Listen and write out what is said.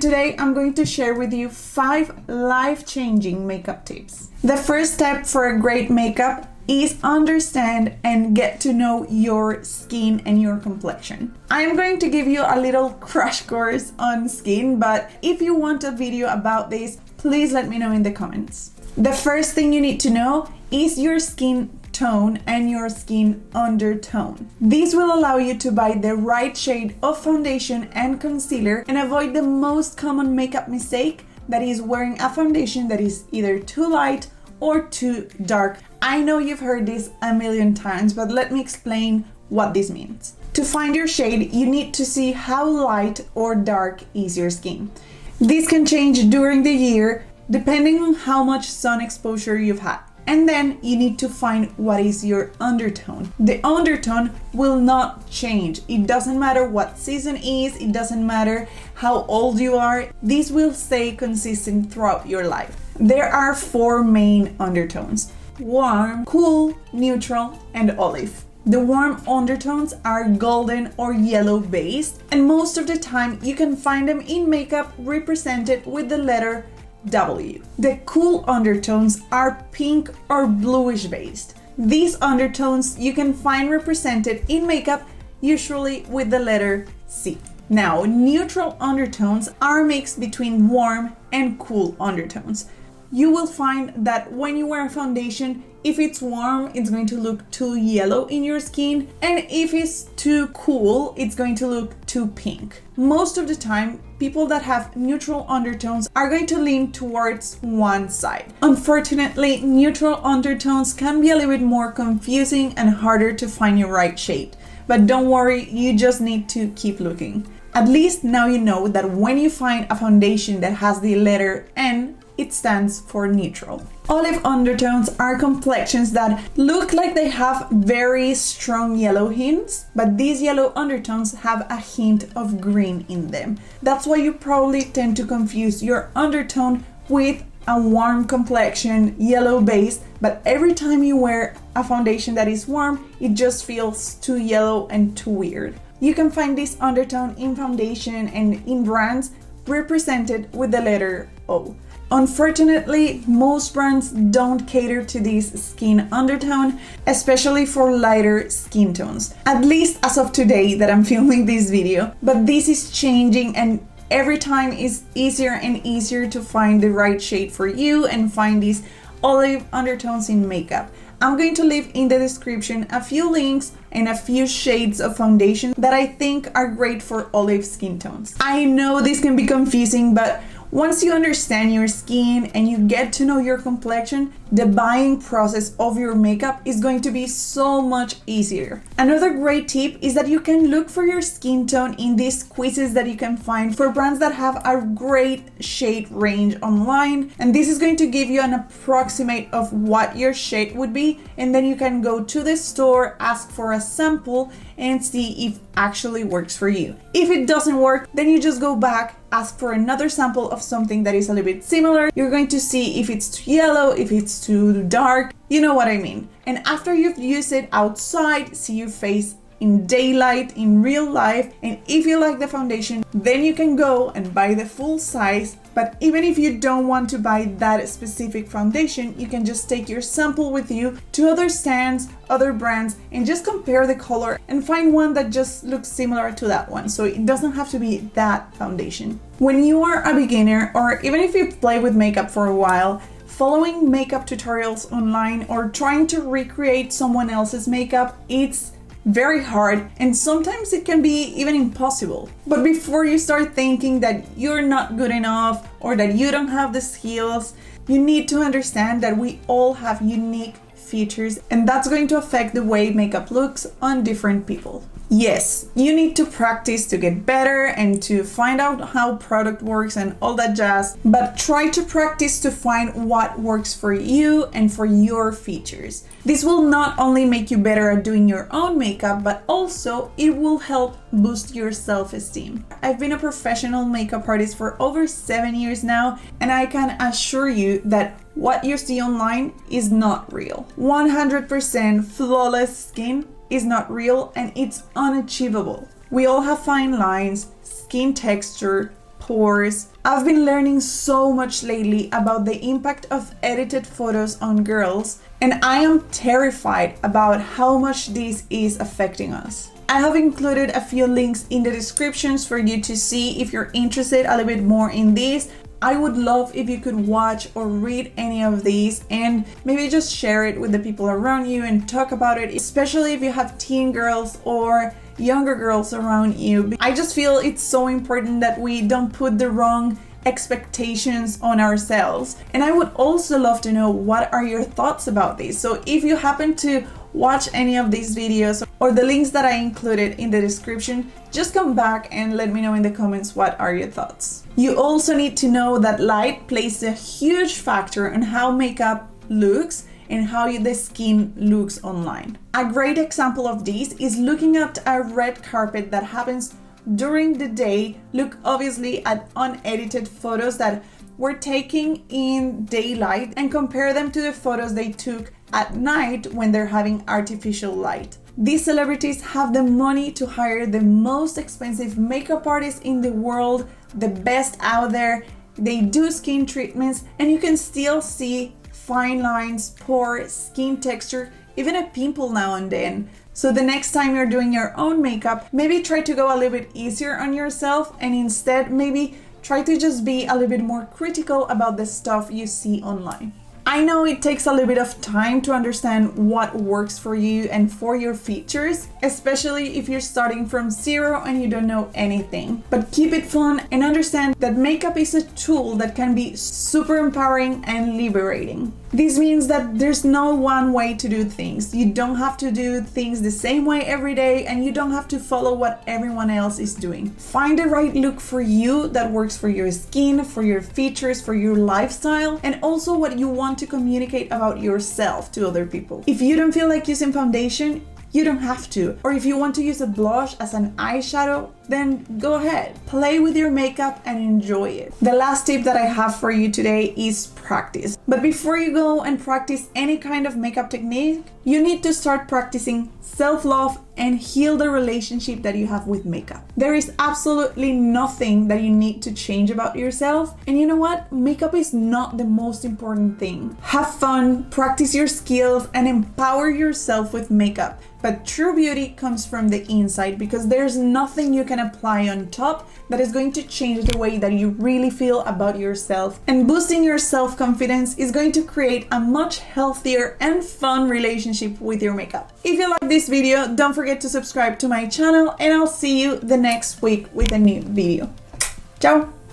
Today I'm going to share with you 5 life-changing makeup tips. The first step for a great makeup is understand and get to know your skin and your complexion. I am going to give you a little crash course on skin, but if you want a video about this, please let me know in the comments. The first thing you need to know is your skin tone and your skin undertone. This will allow you to buy the right shade of foundation and concealer and avoid the most common makeup mistake, that is wearing a foundation that is either too light or too dark. I know you've heard this a million times, but let me explain what this means. To find your shade, you need to see how light or dark is your skin. This can change during the year depending on how much sun exposure you've had. And then you need to find what is your undertone. The undertone will not change. It doesn't matter what season is, it doesn't matter how old you are. This will stay consistent throughout your life. There are 4 main undertones: warm, cool, neutral, and olive. The warm undertones are golden or yellow based, and most of the time you can find them in makeup represented with the letter W. The cool undertones are pink or bluish based. These undertones you can find represented in makeup usually with the letter C. Now, neutral undertones are mixed between warm and cool undertones. You will find that when you wear a foundation, if it's warm, it's going to look too yellow in your skin, and if it's too cool, it's going to look too pink. Most of the time, people that have neutral undertones are going to lean towards one side. Unfortunately, neutral undertones can be a little bit more confusing and harder to find your right shade. But don't worry, you just need to keep looking. At least now you know that when you find a foundation that has the letter N, it stands for neutral. Olive undertones are complexions that look like they have very strong yellow hints, but these yellow undertones have a hint of green in them. That's why you probably tend to confuse your undertone with a warm complexion, yellow base, but every time you wear a foundation that is warm, it just feels too yellow and too weird. You can find this undertone in foundation and in brands represented with the letter O. Unfortunately, most brands don't cater to this skin undertone, especially for lighter skin tones. At least as of today that I'm filming this video, but this is changing, and every time it's easier and easier to find the right shade for you and find these olive undertones in makeup. I'm going to leave in the description a few links and a few shades of foundation that I think are great for olive skin tones. I know this can be confusing, but once you understand your skin and you get to know your complexion, the buying process of your makeup is going to be so much easier. Another great tip is that you can look for your skin tone in these quizzes that you can find for brands that have a great shade range online, and this is going to give you an approximate of what your shade would be, and then you can go to the store, ask for a sample, and see if it actually works for you. If it doesn't work, then you just go back, ask for another sample of something that is a little bit similar. You're going to see if it's too yellow, if it's too dark, you know what I mean. And after you've used it outside, see your face in daylight, in real life, and if you like the foundation, then you can go and buy the full size. But even if you don't want to buy that specific foundation, you can just take your sample with you to other stands, other brands, and just compare the color and find one that just looks similar to that one. So it doesn't have to be that foundation. When you are a beginner, or even if you play with makeup for a while, following makeup tutorials online or trying to recreate someone else's makeup, it's very hard, and sometimes it can be even impossible. But before you start thinking that you're not good enough or that you don't have the skills, you need to understand that we all have unique features, and that's going to affect the way makeup looks on different people. Yes, you need to practice to get better and to find out how product works and all that jazz, but try to practice to find what works for you and for your features. This will not only make you better at doing your own makeup, but also it will help boost your self-esteem. I've been a professional makeup artist for over 7 years now, and I can assure you that what you see online is not real. 100% flawless skin is not real, and it's unachievable. We all have fine lines, skin texture, course, I've been learning so much lately about the impact of edited photos on girls, and I am terrified about how much this is affecting us. I have included a few links in the descriptions for you to see if you're interested a little bit more in this. I would love if you could watch or read any of these and maybe just share it with the people around you and talk about it, especially if you have teen girls or younger girls around you. I just feel it's so important that we don't put the wrong expectations on ourselves. And I would also love to know, what are your thoughts about this? So if you happen to watch any of these videos or the links that I included in the description, just come back and let me know in the comments what are your thoughts. You also need to know that light plays a huge factor on how makeup looks and how the skin looks online. A great example of this is looking at a red carpet that happens during the day. Look obviously at unedited photos that were taken in daylight and compare them to the photos they took at night when they're having artificial light. These celebrities have the money to hire the most expensive makeup artists in the world, the best out there. They do skin treatments and you can still see fine lines, pore, skin texture, even a pimple now and then. So the next time you're doing your own makeup, maybe try to go a little bit easier on yourself and instead maybe try to just be a little bit more critical about the stuff you see online. I know it takes a little bit of time to understand what works for you and for your features, especially if you're starting from zero and you don't know anything. But keep it fun and understand that makeup is a tool that can be super empowering and liberating. This means that there's no one way to do things. You don't have to do things the same way every day and you don't have to follow what everyone else is doing. Find the right look for you that works for your skin, for your features, for your lifestyle, and also what you want to communicate about yourself to other people. If you don't feel like using foundation, you don't have to. Or if you want to use a blush as an eyeshadow, then go ahead. Play with your makeup and enjoy it. The last tip that I have for you today is practice. But before you go and practice any kind of makeup technique, you need to start practicing self-love and heal the relationship that you have with makeup. There is absolutely nothing that you need to change about yourself. And you know what? Makeup is not the most important thing. Have fun, practice your skills, and empower yourself with makeup. But true beauty comes from the inside, because there's nothing you can apply on top that is going to change the way that you really feel about yourself. And boosting your self-confidence is going to create a much healthier and fun relationship with your makeup. If you like this video, don't forget to subscribe to my channel, and I'll see you the next week with a new video. Ciao!